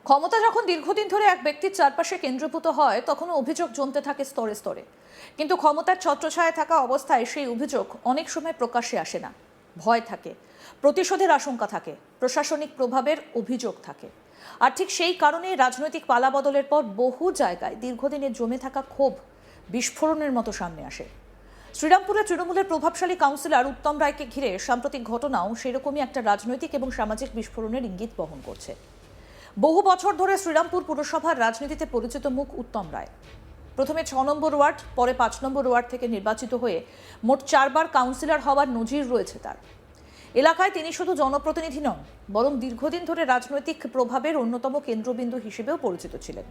ক্ষমতা যখন দীর্ঘদিন ধরে এক ব্যক্তির চারপাশে কেন্দ্রীভূত হয় তখনও অভিযোগ জমতে থাকে স্তরে স্তরে। কিন্তু ক্ষমতার ছত্রছায়ায় থাকা অবস্থায় সেই অভিযোগ অনেক সময় প্রকাশ্যে আসে না। ভয় থাকে, প্রতিশোধের আশঙ্কা থাকে, প্রশাসনিক প্রভাবের অভিযোগ থাকে। আর ঠিক সেই কারণে রাজনৈতিক পালাবদলের পর বহু জায়গায় দীর্ঘদিনের জমে থাকা ক্ষোভ বিস্ফোরণের মতো সামনে আসে। শ্রীরামপুরে তৃণমূলের প্রভাবশালী কাউন্সিলর উত্তম রায়কে ঘিরে সাম্প্রতিক ঘটনাও সেরকমই একটা রাজনৈতিক এবং সামাজিক বিস্ফোরণের ইঙ্গিত বহন করছে। বহু বছর ধরে শ্রীরামপুর পুরসভার রাজনীতিতে পরিচিত মুখ উত্তম রায়। প্রথমে 6 নম্বর ওয়ার্ড, পরে 5 নম্বর ওয়ার্ড থেকে নির্বাচিত হয়ে মোট 4 বার কাউন্সিলর হওয়ার নজির রয়েছে তার। এলাকায় তিনি শুধু জনপ্রতিনিধি নন, বরং দীর্ঘদিন ধরে রাজনৈতিক প্রভাবের অন্যতম কেন্দ্রবিন্দু হিসেবেও পরিচিত ছিলেন।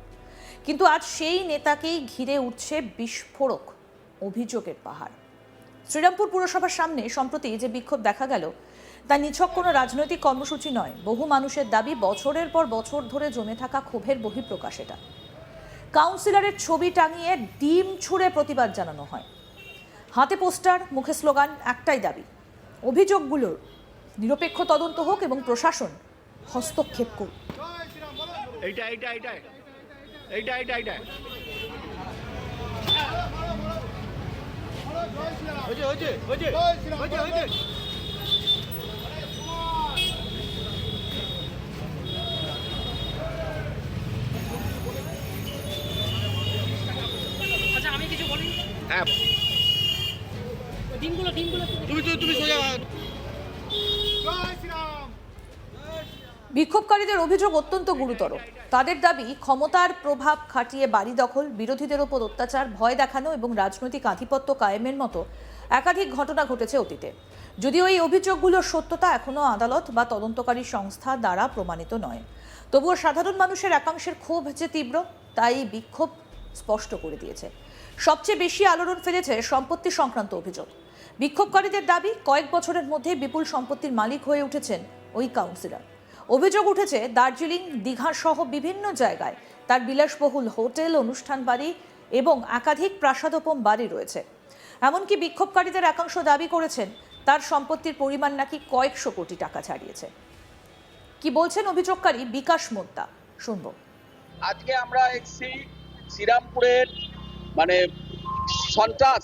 কিন্তু আজ সেই নেতাকেই ঘিরে উঠছে বিস্ফোরক অভিযোগের পাহাড়। শ্রীরামপুর পুরসভার সামনে সম্প্রতি যে বিক্ষোভ দেখা গেল তা নিছক কোনো রাজনৈতিক কর্মসূচি নয়, বহু মানুষের দাবি, বছরের পর বছর ধরে জমে থাকা ক্ষোভের বহিঃপ্রকাশ এটা। কাউন্সিলরের ছবি টাঙিয়ে ডিম ছুঁড়ে প্রতিবাদ জানানো হয়, হাতে পোস্টার, মুখে স্লোগান, একটাই দাবি, অভিযোগগুলোর নিরপেক্ষ তদন্ত হোক এবং প্রশাসন হস্তক্ষেপ করুক। আমি কিছু বলি। হ্যাঁ, ডিমগুলো তুমি সোজা। বিক্ষোভকারীদের অভিযোগ অত্যন্ত গুরুতর। তাদের দাবি, ক্ষমতার প্রভাব খাটিয়ে বাড়ি দখল, বিরোধীদের ওপর অত্যাচার, ভয় দেখানো এবং রাজনৈতিক আধিপত্য কায়েমের মতো একাধিক ঘটনা ঘটেছে অতীতে। যদিও এই অভিযোগগুলোর সত্যতা এখনও আদালত বা তদন্তকারী সংস্থা দ্বারা প্রমাণিত নয়, তবুও সাধারণ মানুষের একাংশের ক্ষোভ যে তীব্র তা এই বিক্ষোভ স্পষ্ট করে দিয়েছে। সবচেয়ে বেশি আলোড়ন ফেলেছে সম্পত্তি সংক্রান্ত অভিযোগ। বিক্ষোভকারীদের দাবি, কয়েক বছরের মধ্যে বিপুল সম্পত্তির মালিক হয়ে উঠেছেন ওই কাউন্সিলর। অভিযোগ উঠেছে দার্জিলিং, দীঘা সহ বিভিন্ন জায়গায় তার বিলাসবহুল হোটেল, অনুষ্ঠান বাড়ি এবং একাধিক প্রাসাদোপম বাড়ি রয়েছে। এমনকি বিক্ষোভকারীদের একাংশ দাবি করেছেন তার সম্পত্তির পরিমাণ নাকি কয়েকশো কোটি টাকা ছাড়িয়েছে। কি বলছেন অভিযোগকারী বিকাশ মোদ্দা, শুনবো। আজকে আমরা এসেছি শ্রীরামপুরের মানে সন্ত্রাস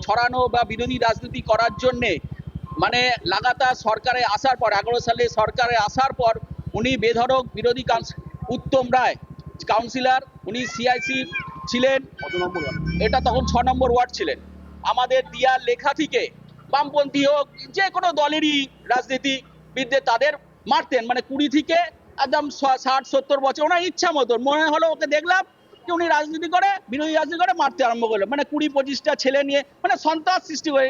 ছড়ানো বা বিরোধী রাজনীতি করার জন্যে, মানে লাগাতার সরকারে আসার পর 11 সালে সরকারে আসার পর উনি বেধড়ক বিরোধী উত্তম রায় কাউন্সিলর, উনি সিআইসি ছিলেন, এটা তখন 6 নম্বর ওয়ার্ড ছিলেন। আমাদের দিয়ার লেখা থেকে বামপন্থী হোক যে কোনো দলেরই রাজনীতিবিদদের তাদের মারতেন, মানে 20 থেকে একদম 60-70 বছর ওনার ইচ্ছা মতন মনে হলো, ওকে দেখলাম যে উনি রাজনীতি করে, বিরোধী রাজনীতি করে, মারতে আরম্ভ করলো। মানে 20-25টা ছেলে নিয়ে মানে সন্ত্রাস সৃষ্টি করে।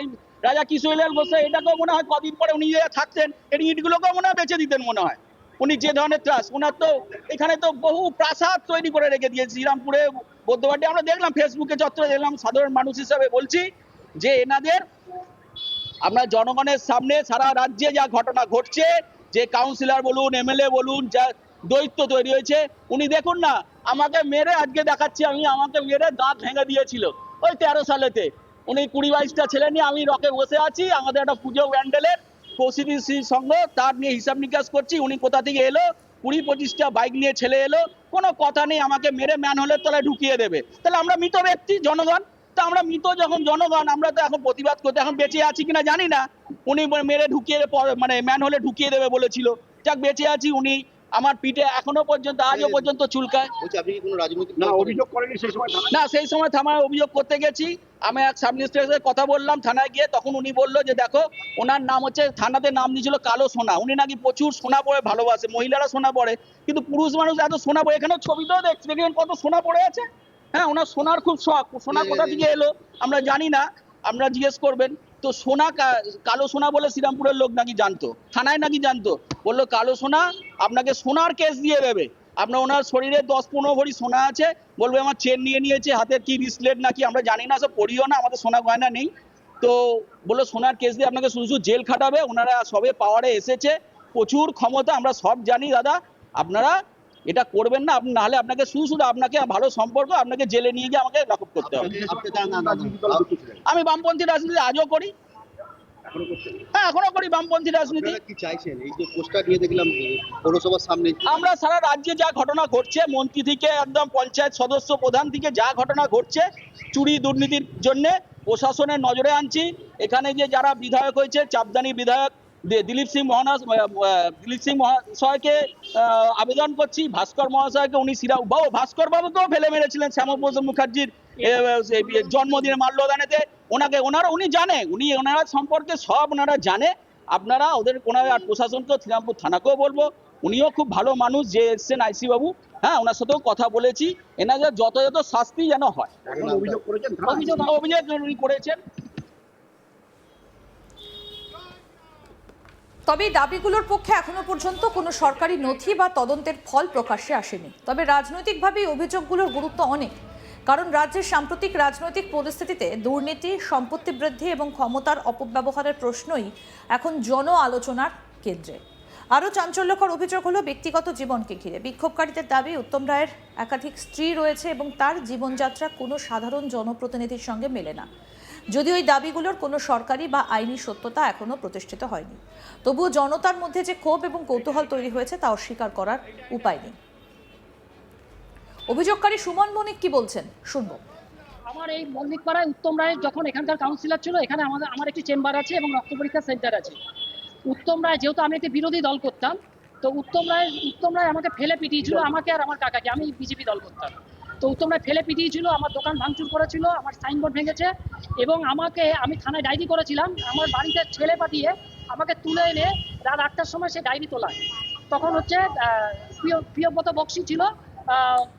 রাজা কিশোরলাল বসে এটাকেও মনে হয় কদিন পরে উনি যে থাকতেন এই ইটগুলোকেও মনে হয় বেঁচে দিতেন মনে হয়। উনি যে ধরনের ত্রাস, ওনার তো এখানে তো বহু প্রাসাদ তৈরি করে রেখে দিয়েছে শ্রীরামপুরে বৌদ্ধবাড়ি। আমরা দেখলাম ফেসবুকে চত্বরে দেখলাম, সাধারণ মানুষ হিসাবে বলছি যে এনাদের আমরা জনগণের সামনে সারা রাজ্যে যা ঘটনা ঘটছে, যে কাউন্সিলর বলুন, এমএলএ বলুন, যা দৈত্য তৈরি হয়েছে, উনি দেখুন না, আমাকে মেরে আজকে দেখাচ্ছি আমি, আমাকে মেরে দাঁত ভেঙে দিয়েছিল ওই 13 সালেতে। উনি 20-22টা ছেলে নিয়ে আমি রকে বসে আছি, আমাদের একটা পুজো ব্যান্ডেলের কৌশিকী সংঘ, তার নিয়ে হিসাব নিকাশ করছি, উনি কোথা থেকে এলো, 20-25টা বাইক নিয়ে ছেলে এলো, কোনো কথা নেই, আমাকে মেরে ম্যানহোলের তলায় ঢুকিয়ে দেবে। তাহলে আমরা মৃত ব্যক্তি জনগণ, তা আমরা মৃত যখন জনগণ, আমরা তো এখন প্রতিবাদ করতে, এখন বেঁচে আছি কিনা জানি না। উনি মেরে ঢুকিয়ে মানে ম্যানহোলে ঢুকিয়ে দেবে বলেছিল, যাক বেঁচে আছি। উনি আমার পিঠে এখনো পর্যন্ত, আজও পর্যন্ত চুলকায়। না, সেই সময় থানায় অভিযোগ করতে গেছি, আমি এক সাব ইন্সপেক্টরের কথা বললাম থানায় গিয়ে, তখন উনি বললো যে দেখো, ওনার নাম হচ্ছে, থানাতে নাম দিয়েছিল কালো সোনা, উনি নাকি প্রচুর সোনা পরে ভালোবাসে, মহিলারা সোনা পরে, কিন্তু পুরুষ মানুষ এত সোনা পরে, এখানে ছবিতেও দেখছি কত সোনা পরে আছে। হ্যাঁ, ওনার সোনার খুব শখ, সোনা কোথা থেকে এলো আমরা জানি না, আমরা জিজ্ঞেস করবেন। তো সোনা, কালো সোনা বলে শ্রীরামপুরের লোক নাকি জানতো, থানায় নাকি জানতো, বললো কালো সোনা আপনাকে সোনার কেস দিয়ে দেবে। আপনার ওনার শরীরে 10-15 ভরি সোনা আছে, বলবে আমার চেন নিয়ে নিয়েছে, হাতের কি ব্রেসলেট নাকি আমরা জানি না, সব পড়িও না, আমাদের সোনা গয়না নেই। তো বললো সোনার কেস দিয়ে আপনাকে শুধু শুধু জেল খাটাবে। ওনারা সবে পাওয়ারে এসেছে, প্রচুর ক্ষমতা, আমরা সব জানি দাদা, আপনারা এটা করবেন না, আপনি নাহলে আপনাকে শুধু শুধু আপনাকে ভালো সম্পর্ক, আপনাকে জেলে নিয়ে গিয়ে আমাকে লকআপ করতে হবে। আমি বামপন্থী রাজনীতি আজও করি, এখনো করছেন? হ্যাঁ, এখনো করি বামপন্থী রাজনীতি। আপনারা কি চাইছেন? এই যে পোস্টার দিয়ে দেখলাম পৌরসভার সামনে, আমরা সারা রাজ্যে যা ঘটনা ঘটছে, মন্ত্রী থেকে একদম পঞ্চায়েত সদস্য প্রধান থেকে যা ঘটনা ঘটছে চুরি দুর্নীতির জন্য প্রশাসনের নজরে আনছি। এখানে যে যারা বিধায়ক হয়েছে, চাপদানি বিধায়ক দিলীপ সিং মহাশয়কে আবেদন করছি, ভাস্কর মহাশয়কে, উনি ভাস্কর বাবুকেও ফেলে মেরেছিলেন শ্যামাপ্রসাদ মুখার্জির জন্মদিনে মাল্যদানেতে। উনি জানে, ওনারা সম্পর্কে সব ওনারা জানে। আপনারা ওনারা প্রশাসনকেও, শ্রীরামপুর থানাকেও বলবো, উনিও খুব ভালো মানুষ যে এসছেন আইসি বাবু, হ্যাঁ, ওনার সাথেও কথা বলেছি, এনাদের যথাযথ শাস্তি যেন হয়। এখন অভিযোগ করেছেন? অভিযোগ উনি করেছেন। তবে এই দাবিগুলোর পক্ষে এখনো পর্যন্ত কোনো সরকারি নথি বা তদন্তের ফল প্রকাশ্যে আসেনি। তবে রাজনৈতিকভাবে এই অভিযোগগুলোর গুরুত্ব অনেক, কারণ রাজ্যের সাম্প্রতিক রাজনৈতিক পরিস্থিতিতে দুর্নীতি, সম্পত্তি বৃদ্ধি এবং ক্ষমতার অপব্যবহারের প্রশ্নই এখন জন আলোচনার কেন্দ্রে। আরও চাঞ্চল্যকর অভিযোগ হলো ব্যক্তিগত জীবনকে ঘিরে। বিক্ষোভকারীদের দাবি, উত্তম রায়ের একাধিক স্ত্রী রয়েছে এবং তার জীবনযাত্রা কোনো সাধারণ জনপ্রতিনিধির সঙ্গে মেলে না। যদিও এই দাবিগুলোর কোনো সরকারি বা আইনি সত্যতা এখনও প্রতিষ্ঠিত হয়নি, তবুও জনতার মধ্যে যে ক্ষোভ এবং কৌতূহল তৈরি হয়েছে তা অস্বীকার করার উপায় নেই। অভিযোগকারী সুমন বণিক কি বলছেন শুনবো। আমার এই মল্লিকপাড়ায় উত্তম রায় যখন এখানকার কাউন্সিলর ছিল, এখানে আমার একটি চেম্বার আছে এবং রক্ত পরীক্ষা সেন্টার আছে। উত্তম রায়, যেহেতু আমি একটি বিরোধী দল করতাম, তো উত্তম রায় আমাকে ফেলে পিটিয়েছিল, আমাকে আর আমার কাকাকে। আমি বিজেপি দল করতাম। তো উত্তম রায় ফেলে পিটিয়েছিল, আমার দোকান ভাঙচুর করেছিল, আমার সাইনবোর্ড ভেঙেছে এবং আমি থানায় ডায়েরি করেছিলাম। আমার বাড়িতে ছেলে পাঠিয়ে আমাকে তুলে এনে রাত 8টার সময় সে ডায়েরি তোলায়। তখন হচ্ছে প্রিয়ব্রত বক্সি ছিল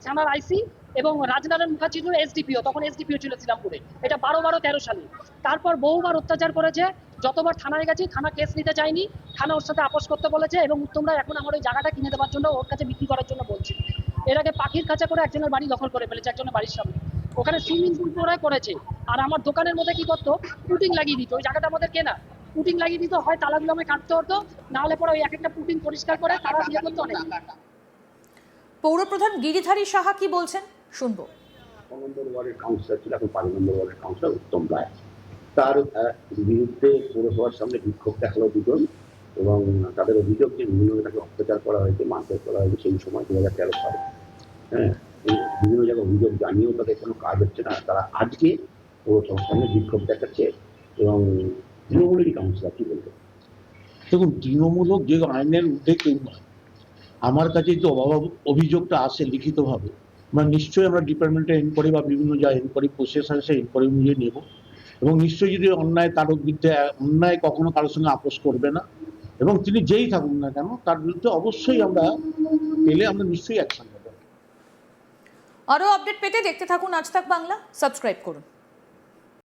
থানার আইসি এবং রাজনারায়ণ মুখার্জি ছিল এসডিপিও, তখন এসডিপিও ছিল শ্রীরামপুরে। এটা 12-13 সালে। তারপর বহুবার অত্যাচার করেছে, যতবার থানায় গেছি থানা কেস নিতে চায়নি, থানা ওর সাথে আপোষ করতে বলেছে এবং উত্তম রায় এখন আমার ওই জায়গাটা কিনে দেওয়ার জন্য ওর কাছে বিক্রি করার জন্য বলছে। এর আগে পাখির খাঁচা করে একজনের বাড়ি দখল করে ফেলেছে, একজনের বাড়ির সামনে, ওখানে সুইমিং পুল করেছে। আর আমার দোকানের মধ্যে কি করতো, পুটিং লাগিয়ে দিত। ওই জায়গাটা আমাদের কেনা, পুটিং লাগিয়ে দিত, হয় তালাগুলো আমায় কাটতে হতো, না হলে পরে ওই এক একটা পুটিং পরিষ্কার করে তারা দিয়ে করতো অনেক। পৌরপ্রধান গিরিধারী সাহা কি বলছেন শুনবো। 6 নম্বর ওয়ার্ডের কাউন্সিলর ছিল, এখন 5 নম্বর ওয়ার্ডের কাউন্সিলর উত্তম রায়। তার বিরুদ্ধে পৌরসভার সামনে বিক্ষোভ দেখালো দুজন এবং তাদের অভিযোগ যে বিভিন্ন তাকে অত্যাচার করা হয়েছে, মারধর করা হয়েছে সেই সময় 2013 সালে। হ্যাঁ, বিভিন্ন জায়গায় অভিযোগ জানিয়েও তাদের কোনো কাজ হচ্ছে না। তারা আজকে পৌরসভার সামনে বিক্ষোভ দেখাচ্ছে এবং তৃণমূলেরই কাউন্সিলর। কি বলবে? দেখুন, তৃণমূলক যে আইনের ঊর্ধ্বে কেউ নয়। আমার কাছেই তো অভিযোগটা আসে লিখিতভাবে, নিশ্চয়ই আমরা ডিপার্টমেন্টে এনকোয়ারি বা বিভিন্ন যা এনকোয়ারি প্রসেস আছে সেই এনকোয়ারি অনুযায়ী নেব এবং নিশ্চয়ই যদি অন্যায় তার বিরুদ্ধে, অন্যায় কখনো কারোর সঙ্গে আপোষ করবে না এবং তিনি যেই থাকুন না কেন তার বিরুদ্ধে অবশ্যই আমরা পেলে আমরা নিশ্চয়ই অ্যাকশন নেব। আরও আপডেট পেতে দেখতে থাকুন আজ তাক বাংলা, সাবস্ক্রাইব করুন।